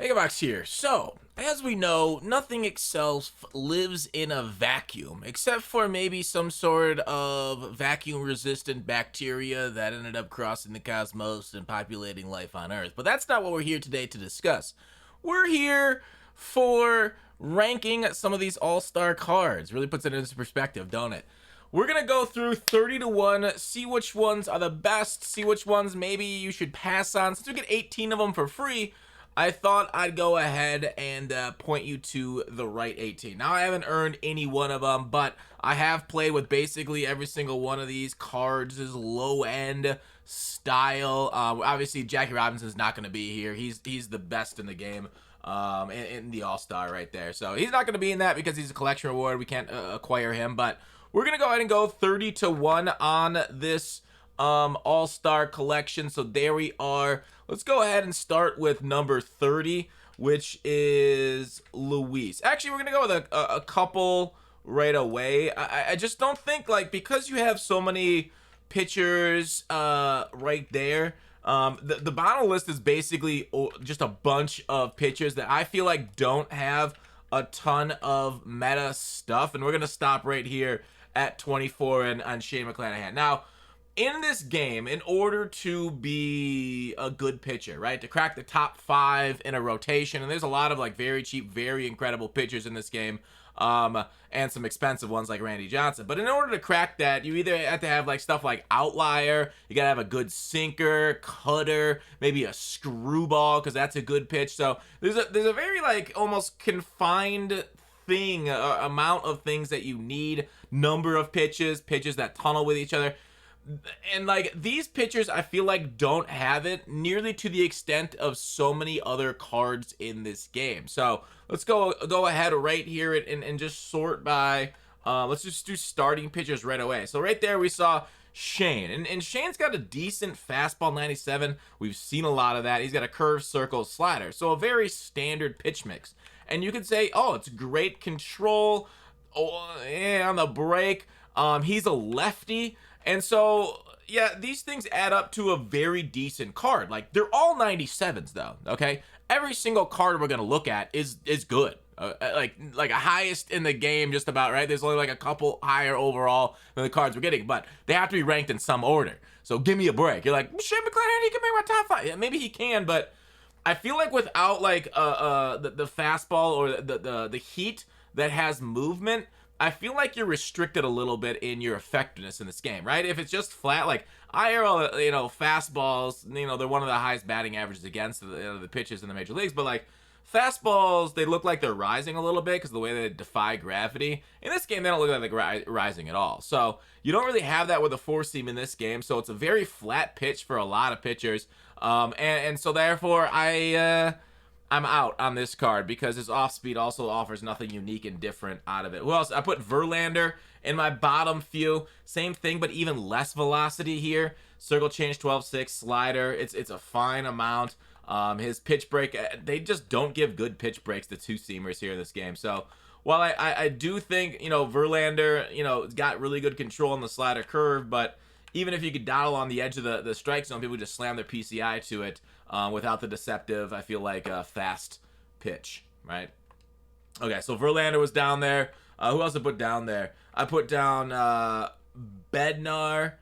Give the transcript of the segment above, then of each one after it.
Gutfoxx here. So, as we know, nothing excels lives in a vacuum, except for maybe some sort of vacuum-resistant bacteria that ended up crossing the cosmos and populating life on Earth. But that's not what we're here today to discuss. We're here for ranking some of these all-star cards. Really puts it into perspective, don't it? We're going to go through 30 to 1, see which ones are the best, see which ones maybe you should pass on. Since we get 18 of them for free, I thought I'd go ahead and point you to the right 18. Now, I haven't earned any one of them, but I have played with basically every single one of these cards' low-end style. Obviously, Jackie Robinson's not going to be here. He's the best in the game. In the All-Star right there. So he's not going to be in that because he's a collection reward. We can't acquire him, but we're going to go ahead and go 30 to 1 on this All-Star collection. So there we are. Let's go ahead and start with number 30, which is Luis. Actually, we're going to go with a couple right away. I just don't think, like, because you have so many pitchers right there, the bottom list is basically just a bunch of pitchers that I feel like don't have a ton of meta stuff, and we're going to stop right here at 24 and on Shane McClanahan. Now, in this game, in order to be a good pitcher, right, to crack the top 5 in a rotation, and there's a lot of like very cheap, very incredible pitchers in this game, and some expensive ones like Randy Johnson. But in order to crack that, you either have to have like stuff like Outlier, you gotta have a good sinker, cutter, maybe a screwball, because that's a good pitch. So there's a very like almost confined thing, amount of things that you need, number of pitches that tunnel with each other. And like these pitchers, I feel like don't have it nearly to the extent of so many other cards in this game. So let's go ahead right here and just sort by. Let's just do starting pitchers right away. So right there we saw Shane, and Shane's got a decent fastball 97. We've seen a lot of that. He's got a curve, circle, slider. So a very standard pitch mix. And you could say, oh, it's great control. Oh, yeah, on the break. He's a lefty. And so, yeah, these things add up to a very decent card. Like, they're all 97s, though, okay? Every single card we're going to look at is good. Like a highest in the game, just about, right? There's only like a couple higher overall than the cards we're getting, but they have to be ranked in some order. So give me a break. You're like, Shane McClanahan, he can make my top 5. Yeah, maybe he can, but I feel like without, like, the fastball or the heat that has movement, I feel like you're restricted a little bit in your effectiveness in this game, right? If it's just flat, like IRL, fastballs, they're one of the highest batting averages against the pitches in the major leagues, but like fastballs, they look like they're rising a little bit because of the way they defy gravity. In this game, they don't look like they're rising at all. So you don't really have that with a four-seam in this game, so it's a very flat pitch for a lot of pitchers. And so therefore, I'm out on this card because his off-speed also offers nothing unique and different out of it. Who else? I put Verlander in my bottom few. Same thing, but even less velocity here. Circle change 12-6, slider. It's a fine amount. His pitch break, they just don't give good pitch breaks to two-seamers here in this game. So while I do think, Verlander, got really good control on the slider curve, but even if you could dawdle on the edge of the strike zone, people just slam their PCI to it without the deceptive, I feel like, fast pitch, right? Okay, so Verlander was down there. Who else I put down there? I put down Bednar.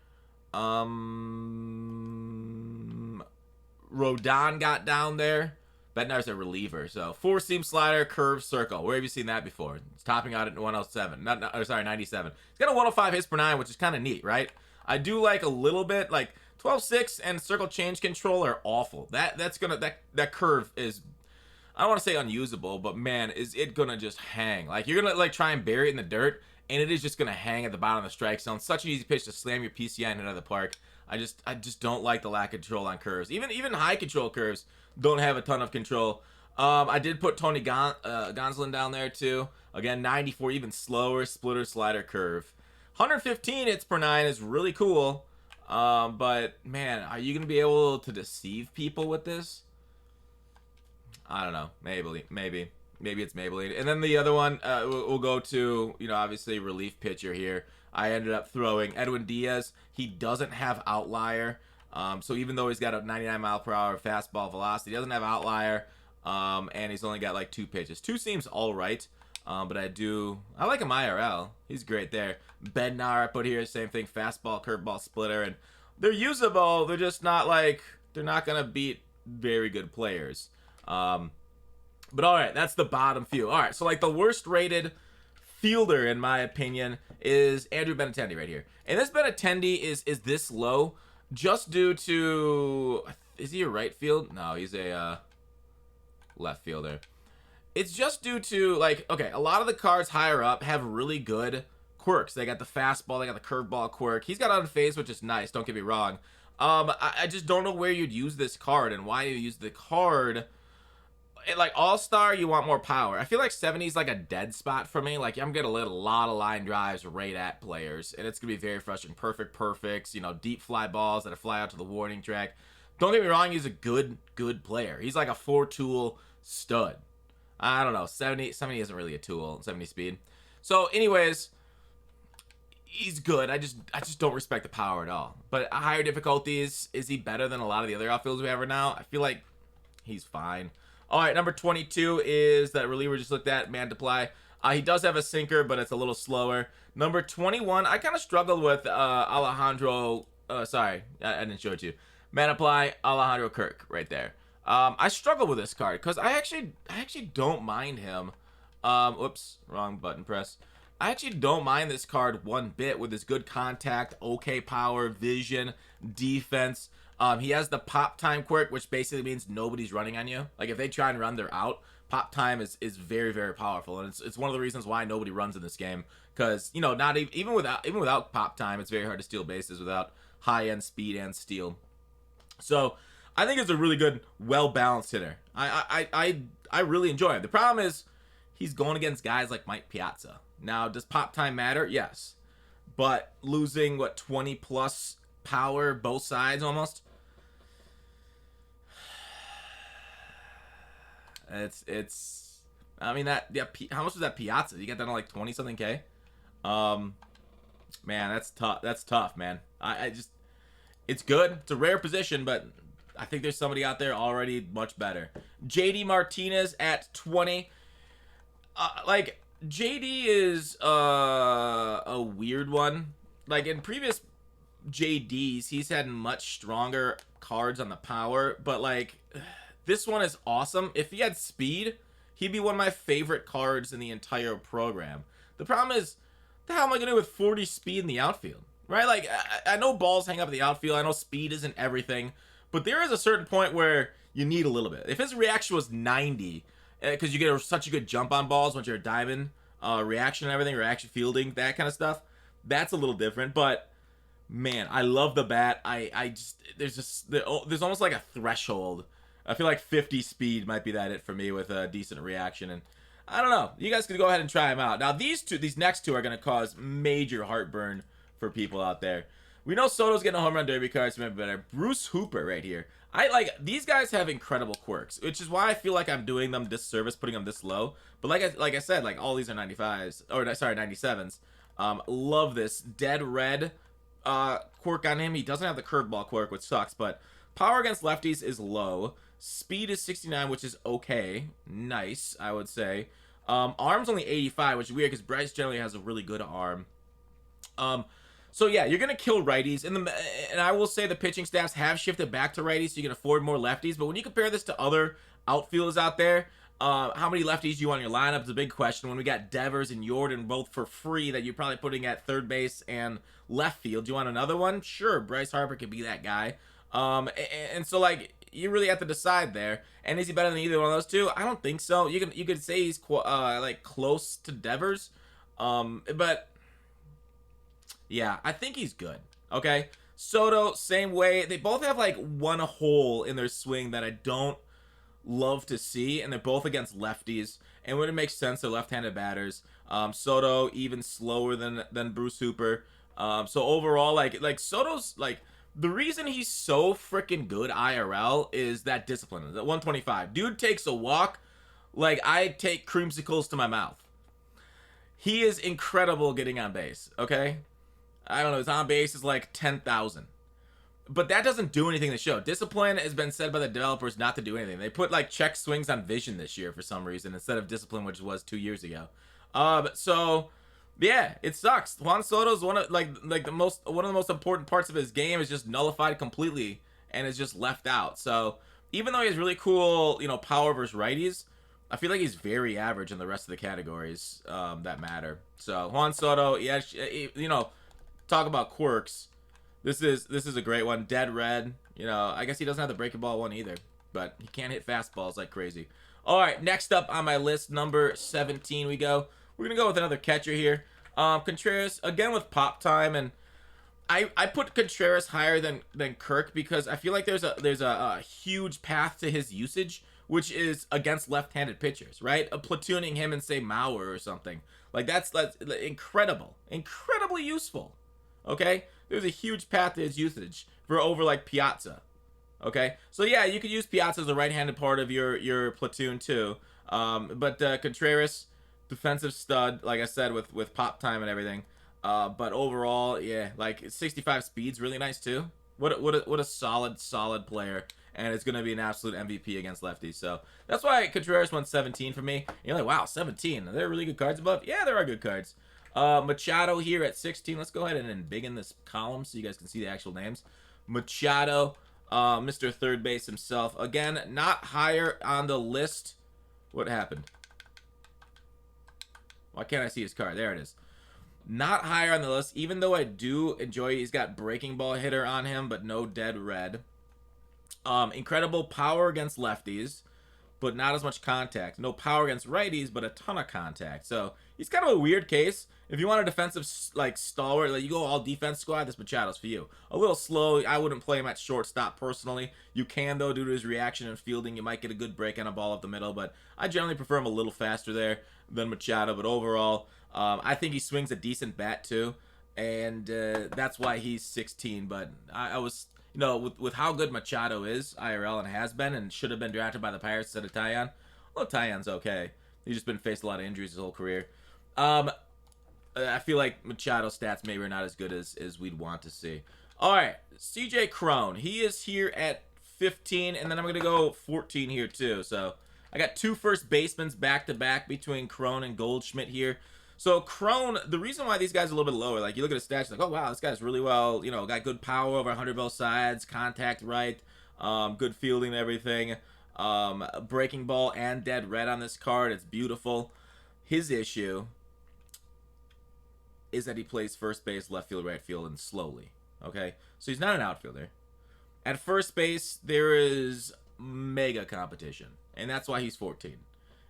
Rodon got down there. Bednar's a reliever. So four-seam slider, curve, circle. Where have you seen that before? It's topping out at 107. 97. He's got a 105 hits per 9, which is kind of neat, right? I do like a little bit, like 12-6 and circle change control are awful. That curve is, I don't want to say unusable, but man, is it gonna just hang. Like you're gonna like try and bury it in the dirt, and it is just gonna hang at the bottom of the strike zone. Such an easy pitch to slam your PCI into the park. I just don't like the lack of control on curves. Even high control curves don't have a ton of control. I did put Tony Gonsolin down there too. Again, 94, even slower, splitter, slider, curve. 115 hits per 9 is really cool. But man, are you gonna be able to deceive people with this? I don't know. Maybe it's Maybelline. And then the other one, we'll go to, obviously relief pitcher here. I ended up throwing Edwin Diaz. He doesn't have outlier. So even though he's got a 99 mile per hour fastball velocity, he doesn't have outlier. And he's only got like 2 pitches. 2 seems all right. But I like him IRL. He's great there. Bednar I put here, same thing. Fastball, curveball, splitter, and they're usable. They're just not like, they're not gonna beat very good players. But all right, that's the bottom few. All right, so like the worst rated fielder in my opinion is Andrew Benintendi right here. And this Benintendi is this low just due to, is he a right field? No, he's a left fielder. It's just due to, like, okay, a lot of the cards higher up have really good quirks. They got the fastball, they got the curveball quirk. He's got unfazed, which is nice, don't get me wrong. I just don't know where you'd use this card and why you use the card. Like, All-Star, you want more power. I feel like 70 is like a dead spot for me. Like, I'm going to let a lot of line drives right at players, and it's going to be very frustrating. Perfects, you know, deep fly balls that fly out to the warning track. Don't get me wrong, he's a good player. He's like a 4-tool stud. I don't know, 70 isn't really a tool, 70 speed. So, anyways, he's good. I just don't respect the power at all. But higher difficulties, is he better than a lot of the other outfielders we have right now? I feel like he's fine. All right, number 22 is that reliever we just looked at, Mantiply. He does have a sinker, but it's a little slower. Number 21, I kind of struggled with Alejandro. Sorry, I didn't show it to you. Mantiply, Alejandro Kirk, right there. I struggle with this card because I actually don't mind him. Oops, wrong button press. I actually don't mind this card one bit with his good contact, okay power, vision, defense. He has the pop time quirk, which basically means nobody's running on you. Like, if they try and run, they're out. Pop time is very, very powerful, and it's one of the reasons why nobody runs in this game. Because, you know, not even without pop time, it's very hard to steal bases without high end speed and steal. So I think it's a really good, well balanced hitter. I really enjoy him. The problem is he's going against guys like Mike Piazza. Now, does pop time matter? Yes, but losing what 20 plus power both sides almost. It's I mean, that, yeah, how much was that Piazza? You got that on like 20 something K? Man, that's tough, man. I just, it's good. It's a rare position, but I think there's somebody out there already much better. JD Martinez at 20. Like, JD is a weird one. Like, in previous JDs, he's had much stronger cards on the power, but like, this one is awesome. If he had speed, he'd be one of my favorite cards in the entire program. The problem is, the hell am I going to do with 40 speed in the outfield? Right? Like, I know balls hang up in the outfield. I know speed isn't everything. But there is a certain point where you need a little bit. If his reaction was 90, because you get such a good jump on balls once you're a diamond, reaction and everything, reaction fielding, that kind of stuff, that's a little different. But, man, I love the bat. There's almost like a threshold. I feel like 50 speed might be it for me with a decent reaction. And I don't know. You guys can go ahead and try them out. Now, these next two are going to cause major heartburn for people out there. We know Soto's getting a home run derby card, so maybe better. Bruce Hooper right here. These guys have incredible quirks, which is why I feel like I'm doing them disservice putting them this low. But like I said, like all these are 95s, or sorry, 97s. Love this dead red quirk on him. He doesn't have the curveball quirk, which sucks, but power against lefties is low. Speed is 69, which is okay. Nice, I would say. Arm's only 85, which is weird because Bryce generally has a really good arm. So yeah, you're gonna kill righties, and I will say the pitching staffs have shifted back to righties, so you can afford more lefties. But when you compare this to other outfielders out there, how many lefties do you want in your lineup is a big question. When we got Devers and Jordan both for free that you're probably putting at third base and left field, do you want another one? Sure, Bryce Harper could be that guy. And so like, you really have to decide there. And is he better than either one of those two? I don't think so. You could say he's like close to Devers, but yeah, I think he's good. Okay, Soto, same way. They both have like one hole in their swing that I don't love to see, and they're both against lefties. And when it makes sense, they're left-handed batters. Soto even slower than Bruce Hooper. So overall, like Soto's like, the reason he's so freaking good IRL is that discipline. At 125, dude takes a walk like I take creamsicles to my mouth. He is incredible getting on base. Okay, I don't know, his on base is like 10,000. But that doesn't do anything to show. Discipline has been said by the developers not to do anything. They put like check swings on vision this year for some reason instead of discipline, which was 2 years ago. So yeah, it sucks. Juan Soto's one of one of the most important parts of his game is just nullified completely and is just left out. So even though he has really cool, power versus righties, I feel like he's very average in the rest of the categories that matter. So Juan Soto, yeah, talk about quirks. This is a great one. Dead red. I guess he doesn't have the breaking ball one either, but he can't hit fastballs like crazy. All right, next up on my list, number 17, we go. We're gonna go with another catcher here. Contreras again with pop time, and I put Contreras higher than Kirk because I feel like there's a huge path to his usage, which is against left-handed pitchers, right? Platooning him and say Mauer or something like that's incredibly useful. Okay, there's a huge path to his usage for over like Piazza. Okay, so yeah, you could use Piazza as a right-handed part of your platoon too. But Contreras, defensive stud, like I said, with pop time and everything. But overall, yeah, like 65 speed's really nice too. What a solid player, and it's gonna be an absolute MVP against lefties. So that's why Contreras went 17 for me. You're like, wow, 17. Are there really good cards above? Yeah, there are good cards. Machado here at 16. Let's go ahead and embiggen this column so you guys can see the actual names. Machado, Mr. Third Base himself. Again, not higher on the list. What happened? Why can't I see his card? There it is. Not higher on the list, even though I do enjoy. He's got breaking ball hitter on him, but no dead red. Incredible power against lefties, but not as much contact. No power against righties, but a ton of contact. So he's kind of a weird case. If you want a defensive stalwart, like you go all defense squad, this Machado's for you. A little slow. I wouldn't play him at shortstop personally. You can though, due to his reaction and fielding. You might get a good break on a ball up the middle, but I generally prefer him a little faster there than Machado. But overall, I think he swings a decent bat too, and that's why he's 16. But I was, with how good Machado is IRL and has been and should have been drafted by the Pirates instead of Taillon. Well, Taillon's okay. He's just been faced a lot of injuries his whole career. I feel like Machado's stats maybe are not as good as we'd want to see. All right, CJ Cron. He is here at 15, and then I'm going to go 14 here too. So I got two first basemen back-to-back between Cron and Goldschmidt here. So Cron, the reason why these guys are a little bit lower, like you look at his stats, like, oh wow, this guy's really well, got good power over 100 both sides, contact right, good fielding and everything, breaking ball and dead red on this card. It's beautiful. His issue is that he plays first base, left field, right field, and slowly. Okay, so he's not an outfielder. At first base, there is mega competition, and that's why he's 14.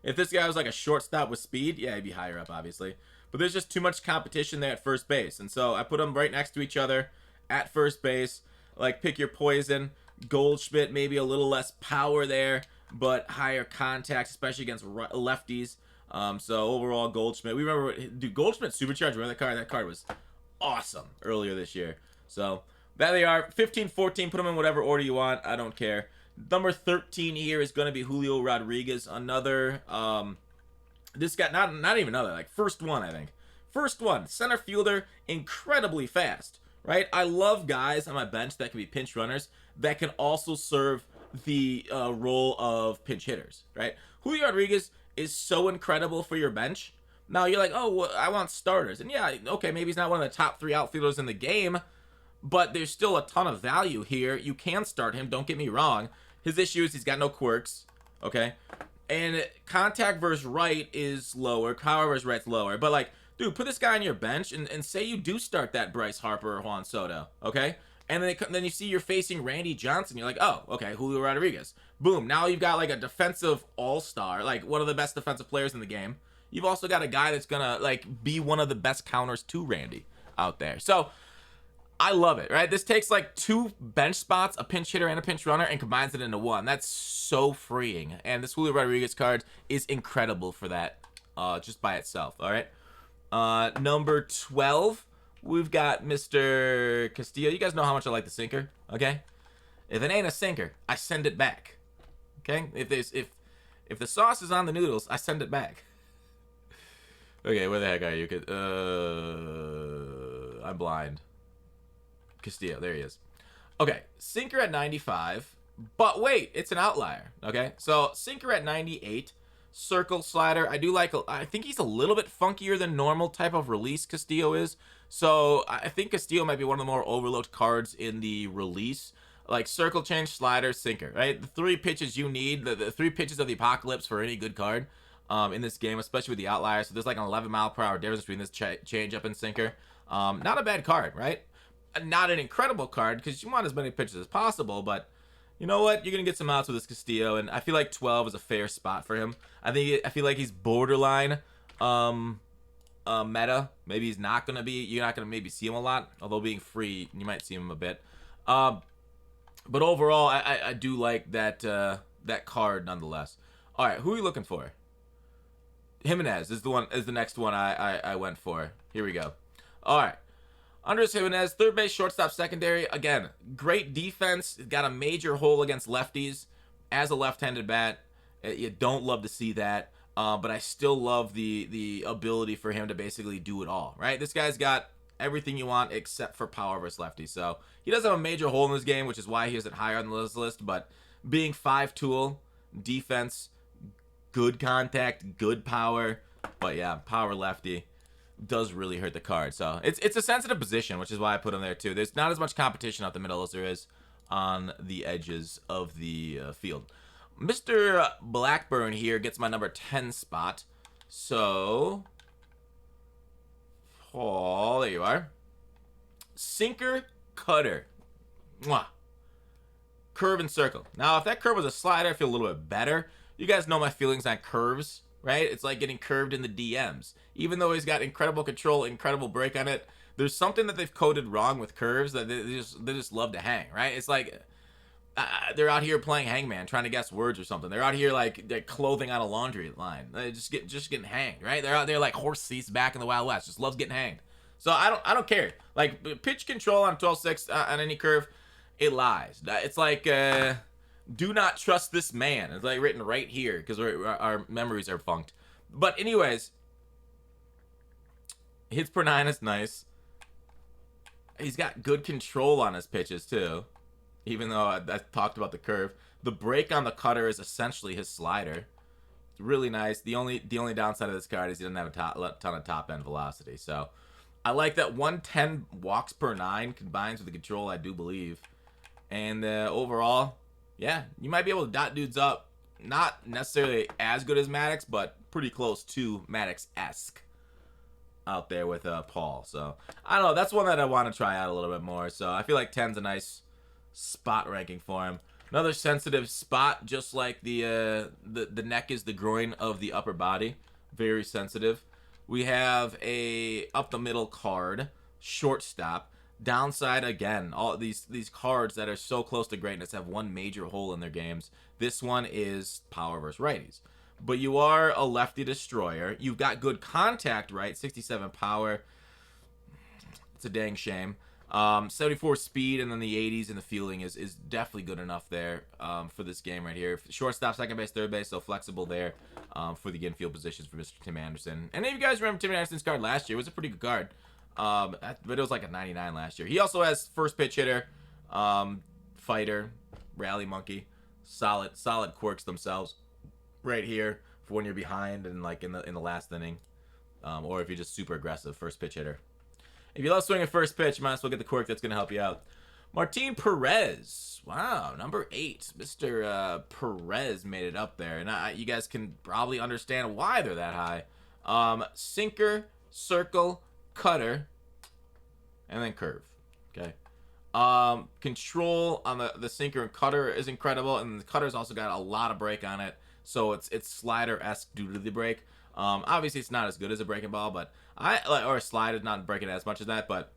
If this guy was like a shortstop with speed, yeah, he'd be higher up, obviously. But there's just too much competition there at first base. And so I put them right next to each other at first base. Like, pick your poison. Goldschmidt, maybe a little less power there, but higher contact, especially against lefties. So overall, Goldschmidt. We remember, dude, Goldschmidt Supercharged. Remember that card? That card was awesome earlier this year. So there they are. 15, 14. Put them in whatever order you want. I don't care. Number 13 here is going to be Julio Rodriguez. Another, this guy, not even another, like first one, I think. First one, center fielder, incredibly fast, right? I love guys on my bench that can be pinch runners that can also serve the role of pinch hitters, right? Julio Rodriguez is so incredible for your bench. Now you're like, oh, well, I want starters. And yeah, okay, maybe he's not one of the top 3 outfielders in the game, but there's still a ton of value here. You can start him, don't get me wrong. His issue is he's got no quirks, okay? And contact versus right is lower. Power versus right's lower. But, like, dude, put this guy on your bench and say you do start that Bryce Harper or Juan Soto, okay? And then you see you're facing Randy Johnson. You're like, oh, okay, Julio Rodriguez. Boom. Now you've got, like, a defensive all-star, like, one of the best defensive players in the game. You've also got a guy that's going to, like, be one of the best counters to Randy out there. So I love it, right? This takes like 2 bench spots, a pinch hitter and a pinch runner, and combines it into one. That's so freeing. And this Julio Rodriguez card is incredible for that, just by itself, all right? Number 12, we've got Mr. Castillo. You guys know how much I like the sinker, okay? If it ain't a sinker, I send it back, okay? If the sauce is on the noodles, I send it back. Okay, where the heck are you? I'm blind. Castillo, there he is. Okay, sinker at 95, but wait, it's an outlier. Okay, so sinker at 98, circle slider. I do like. I think he's a little bit funkier than normal type of release Castillo is. So I think Castillo might be one of the more overlooked cards in the release. Like circle change, slider, sinker. Right, the three pitches you need, the three pitches of the apocalypse for any good card. In this game, especially with the outliers. So there's like an 11-mile-per-hour difference between this change up and sinker. Not a bad card, right? Not an incredible card because you want as many pitches as possible, but you know what? You're gonna get some outs with this Castillo, and I feel like 12 is a fair spot for him. I feel like he's borderline meta. Maybe he's not gonna be. You're not gonna maybe see him a lot, although being free, you might see him a bit. But overall, I do like that that card nonetheless. All right, who are you looking for? Jimenez is the next one I went for. Here we go. All right. Andres Jimenez, third base, shortstop, secondary. Again, great defense. Got a major hole against lefties as a left-handed bat. You don't love to see that, but I still love the ability for him to basically do it all, right? This guy's got everything you want except for power versus lefties. So he does have a major hole in this game, which is why he isn't higher on the list, but being 5-tool, defense, good contact, good power, but yeah, power lefty does really hurt the card. So it's a sensitive position, which is why I put him there too. There's not as much competition out the middle as there is on the edges of the field. Mr. Blackburn here gets my number 10 spot. So, oh, there you are. Sinker, cutter. Mwah. Curve and circle. Now, if that curve was a slider, I feel a little bit better. You guys know my feelings on curves, right? It's like getting curved in the DMs. Even though he's got incredible control, incredible break on it, there's something that they've coded wrong with curves that they just love to hang, right? It's like they're out here playing hangman, trying to guess words or something. They're out here like they're clothing on a laundry line. They just getting hanged, right? They're out there like horse thieves back in the Wild West, just loves getting hanged. So I don't care. Like pitch control on 12-6 on any curve, it lies. It's like do not trust this man. It's like written right here because our memories are funked. But anyways, hits per 9 is nice. He's got good control on his pitches too, even though I talked about the curve. The break on the cutter is essentially his slider. It's really nice. The only downside of this card is he doesn't have a ton of top end velocity. So I like that 110 walks per 9 combines with the control, I do believe. And overall, yeah, you might be able to dot dudes up. Not necessarily as good as Maddox, but pretty close to Maddox-esque out there with Paul. So I don't know. That's one that I want to try out a little bit more. So I feel like 10's a nice spot ranking for him. Another sensitive spot, just like the neck is the groin of the upper body. Very sensitive. We have a up the middle card, shortstop. Downside, again, all these cards that are so close to greatness have one major hole in their games. This one is power versus righties. But you are a lefty destroyer. You've got good contact, right? 67 power. It's a dang shame. 74 speed, and then the 80s and the fielding is definitely good enough there for this game right here. Shortstop, second base, third base, so flexible there for the infield positions for Mr. Tim Anderson. And if you guys remember Tim Anderson's card last year, it was a pretty good card. But it was like a 99 last year. He also has first pitch hitter, fighter, rally monkey, solid quirks themselves, right here for when you're behind and like in the last inning, or if you're just super aggressive, first pitch hitter. If you love swinging first pitch, you might as well get the quirk that's gonna help you out. Martin Perez, wow, number 8, Mr. Perez made it up there, and you guys can probably understand why they're that high. Sinker, circle, cutter, and then curve. Okay. Control on the sinker and cutter is incredible, and the cutter's also got a lot of break on it, so it's slider-esque due to the break. Obviously it's not as good as a breaking ball, but or a slider, not breaking as much as that, but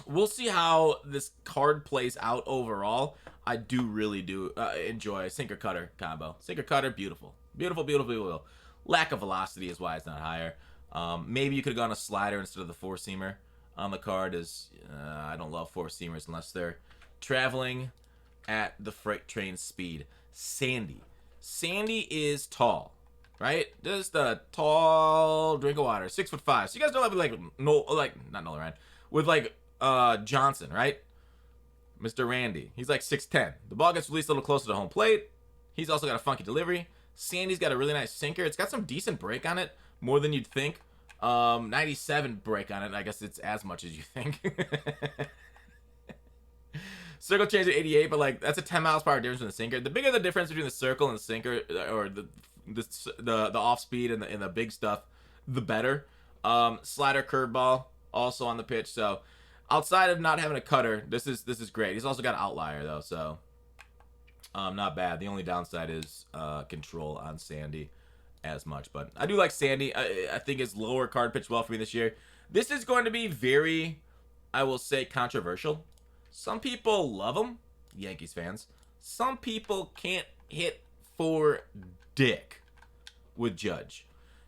we'll see how this card plays out overall. I really do enjoy sinker cutter combo. Sinker cutter, beautiful. Beautiful. Lack of velocity is why it's not higher. Maybe you could have gone a slider instead of the four-seamer on the card. I don't love four-seamers unless they're traveling at the freight train speed. Sandy is tall, right? Just a tall drink of water, 6'5". So you guys know that with not Nolan Ryan, with like Johnson, right? Mr. Randy. He's like 6'10". The ball gets released a little closer to home plate. He's also got a funky delivery. Sandy's got a really nice sinker. It's got some decent break on it, more than you'd think. 97 break on it. I guess it's as much as you think. Circle change at 88, but like that's a 10 miles per hour difference in the sinker. The bigger the difference between the circle and the sinker, or the off speed and the big stuff, the better. Slider, curveball, also on the pitch. So outside of not having a cutter, this is great. He's also got an outlier though, so not bad. The only downside is control on Sandy as much, but I do like Sandy. I think his lower card pitched well for me this year. This is going to be very, I will say, controversial. Some people love him, Yankees fans. Some people can't hit for dick with Judge.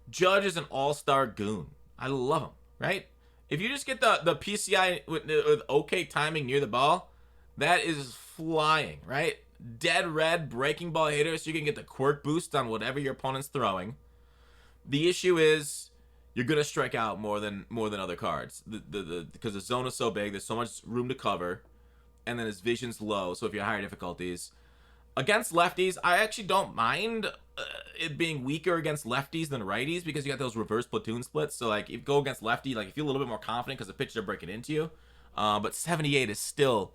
Judge is an all-star goon. I love him, right? If you just get the PCI with okay timing near the ball, that is flying, right? Dead red breaking ball hitter, so you can get the quirk boost on whatever your opponent's throwing. The issue is you're gonna strike out more than other cards. Because the zone is so big, there's so much room to cover, and then his vision's low. So if you're higher difficulties against lefties, I actually don't mind it being weaker against lefties than righties because you got those reverse platoon splits. So like if you go against lefty, like you feel a little bit more confident because the pitches are breaking into you. But 78 is still,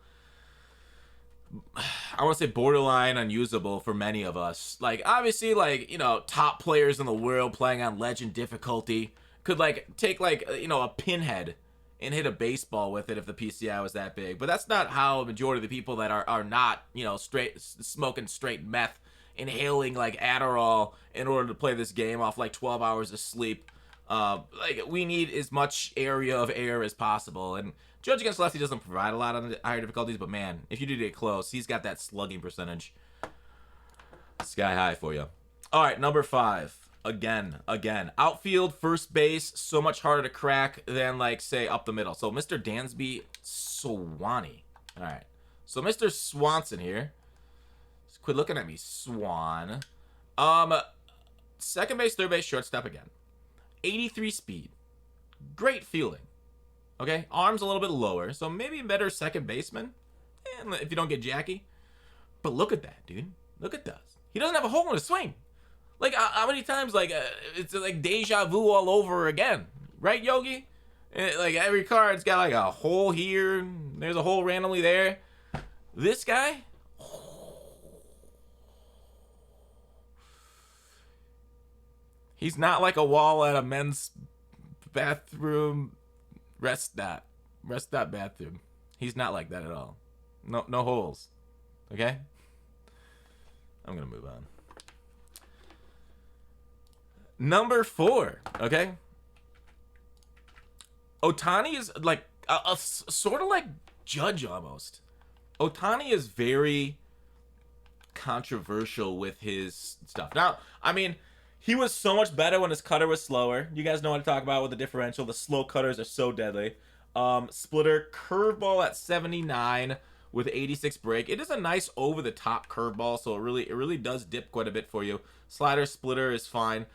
I want to say, borderline unusable for many of us. Like obviously, like, you know, top players in the world playing on legend difficulty could like take like, you know, a pinhead and hit a baseball with it if the PCI was that big. But that's not how a majority of the people that are not, you know, smoking straight meth, inhaling like Adderall in order to play this game off like 12 hours of sleep. Like we need as much area of air as possible. And Judge against lefty doesn't provide a lot on the higher difficulties, but man, if you do get close, he's got that slugging percentage sky high for you. All right, number 5. Again, outfield, first base, so much harder to crack than, like, say, up the middle. So, Mr. Dansby Swanee. All right. So, Mr. Swanson here. Just quit looking at me, Swan. Second base, third base, shortstop again. 83 speed. Great fielding. Okay? Arms a little bit lower, so maybe better second baseman if you don't get Jackie. But look at that, dude. Look at this. He doesn't have a hole in his swing. Like, how many times, like, it's like deja vu all over again. Right, Yogi? Like, every card's got, like, a hole here. There's a hole randomly there. This guy? He's not like a wall at a men's bathroom rest stop bathroom. He's not like that at all. No holes. Okay? I'm going to move on. Number 4, okay? Ohtani is like a sort of like Judge almost. Ohtani is very controversial with his stuff. Now, I mean, he was so much better when his cutter was slower. You guys know what to talk about with the differential. The slow cutters are so deadly. Splitter, curveball at 79 with 86 break. It is a nice over-the-top curveball, so it really does dip quite a bit for you. Slider, splitter is fine.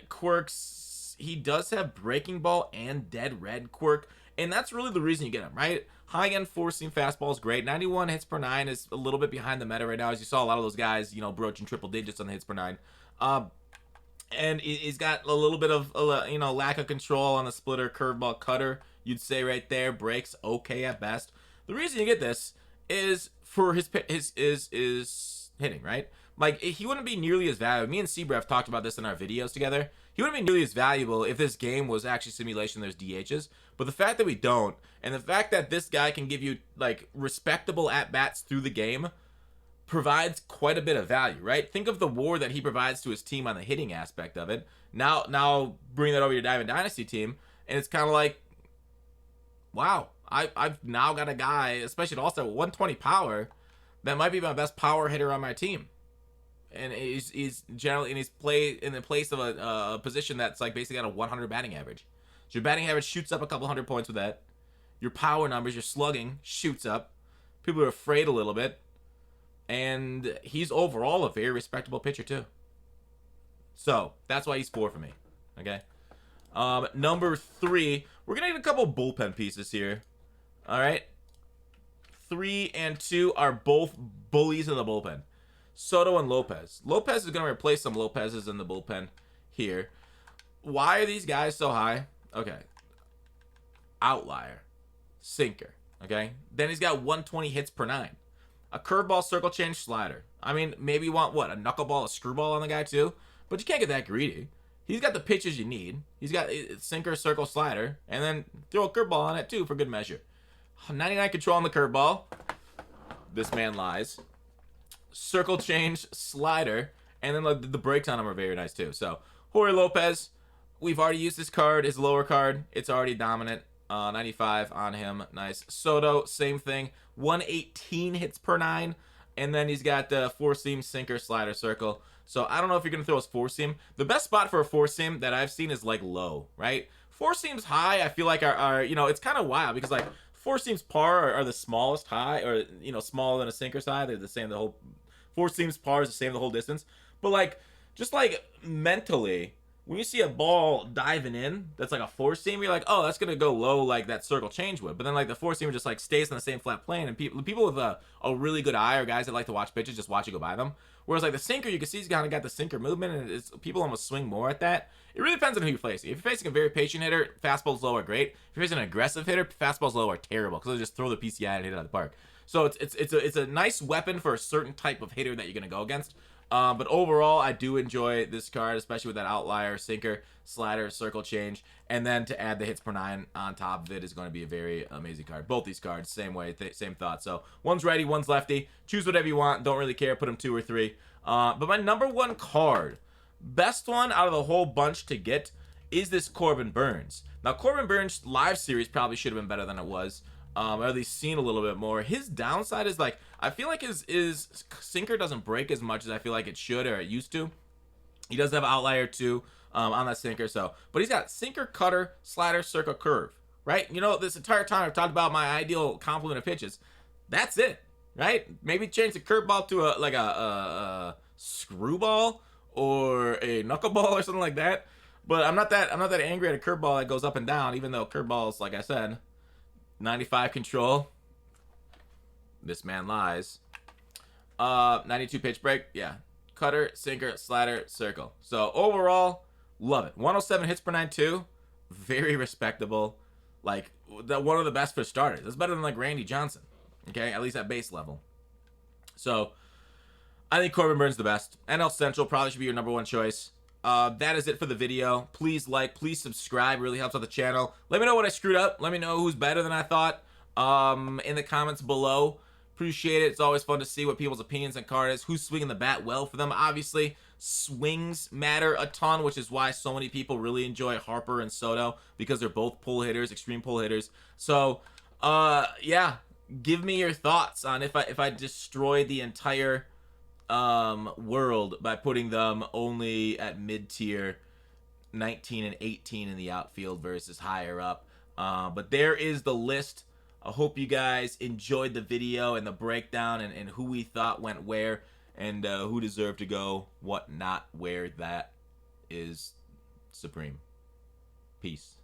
Quirks, he does have breaking ball and dead red quirk, and that's really the reason you get him, right? High end four seam fastball is great. 91 hits per 9 is a little bit behind the meta right now, as you saw a lot of those guys, you know, broaching triple digits on the hits per 9. And he's got a little bit of, you know, lack of control on the splitter, curveball, cutter. You'd say right there, breaks okay at best. The reason you get this is for his hitting, right? Like, he wouldn't be nearly as valuable. Me and Seabreath have talked about this in our videos together. He wouldn't be nearly as valuable if this game was actually simulation, there's DHs. But the fact that we don't, and the fact that this guy can give you, like, respectable at-bats through the game, provides quite a bit of value, right? Think of the war that he provides to his team on the hitting aspect of it. Now bring that over to your Diamond Dynasty team, and it's kind of like, wow, I've now got a guy, especially at All-Star, 120 power, that might be my best power hitter on my team. And he's generally in the place of a position that's like basically got a 100 batting average. So your batting average shoots up a couple hundred points with that. Your power numbers, your slugging shoots up. People are afraid a little bit. And he's overall a very respectable pitcher too. So that's why he's 4 for me. Okay. Number 3, we're gonna get a couple bullpen pieces here. All right. 3 and 2 are both bullies in the bullpen. Soto and Lopez. Lopez is going to replace some Lopez's in the bullpen here. Why are these guys so high? Okay. Outlier. Sinker. Okay. Then he's got 120 hits per 9. A curveball, circle change, slider. I mean, maybe you want what? A knuckleball, a screwball on the guy too? But you can't get that greedy. He's got the pitches you need. He's got sinker, circle, slider. And then throw a curveball on it too for good measure. 99 control on the curveball. This man lies. Circle change, slider. And then the breaks on him are very nice too. So, Jorge Lopez, we've already used this card. His lower card, it's already dominant. 95 on him. Nice. Soto, same thing. 118 hits per 9. And then he's got the four-seam, sinker, slider, circle. So I don't know if you're going to throw his four-seam. The best spot for a four-seam that I've seen is like low, right? Four-seams high, I feel like are you know, it's kind of wild because like four-seams par are the smallest high, or, you know, smaller than a sinker side. They're the same, the whole, four-seams par is the same the whole distance. But like, just like mentally, when you see a ball diving in that's like a four-seam, you're like, oh, that's going to go low like that circle change would. But then like the four-seam just like stays on the same flat plane, and people with a really good eye, or guys that like to watch pitches, just watch it go by them. Whereas like the sinker, you can see he's kind of got the sinker movement, and people almost swing more at that. It really depends on who you're facing. If you're facing a very patient hitter, fastballs low are great. If you're facing an aggressive hitter, fastballs low are terrible because they'll just throw the PCI and hit it out of the park. So it's a nice weapon for a certain type of hitter that you're going to go against. But overall, I do enjoy this card, especially with that outlier, sinker, slider, circle change, and then to add the hits per 9 on top of it is going to be a very amazing card. Both these cards, same way, same thought. So one's righty, one's lefty. Choose whatever you want. Don't really care. Put them 2 or 3. But my number one card, best one out of the whole bunch to get, is this Corbin Burnes. Now, Corbin Burnes' live series probably should have been better than it was. Or at least seen a little bit more. His downside is like, I feel like his sinker doesn't break as much as I feel like it should or it used to. He does have outlier too on that sinker. So, but he's got sinker, cutter, slider, circle, curve. Right? You know, this entire time I've talked about my ideal complement of pitches. That's it. Right? Maybe change the curveball to a screwball or a knuckleball or something like that. But I'm not that angry at a curveball that goes up and down, even though curveballs, like I said, 95 control. This man lies. 92 pitch break. Yeah. Cutter, sinker, slider, circle. So overall, love it. 107 hits per 9 too. Very respectable. Like, one of the best for starters. That's better than like Randy Johnson. Okay, at least at base level. So I think Corbin Burnes the best. NL Central probably should be your number one choice. That is it for the video. Please like, please subscribe. It really helps out the channel. Let me know what I screwed up. Let me know who's better than I thought in the comments below. Appreciate it. It's always fun to see what people's opinions on card is. Who's swinging the bat well for them. Obviously, swings matter a ton, which is why so many people really enjoy Harper and Soto, because they're both pull hitters, extreme pull hitters. So, yeah, give me your thoughts on if I destroyed the entire world by putting them only at mid-tier, 19 and 18 in the outfield versus higher up. But there is the list. I hope you guys enjoyed the video and the breakdown and who we thought went where and who deserved to go, what not, where. That is supreme. Peace.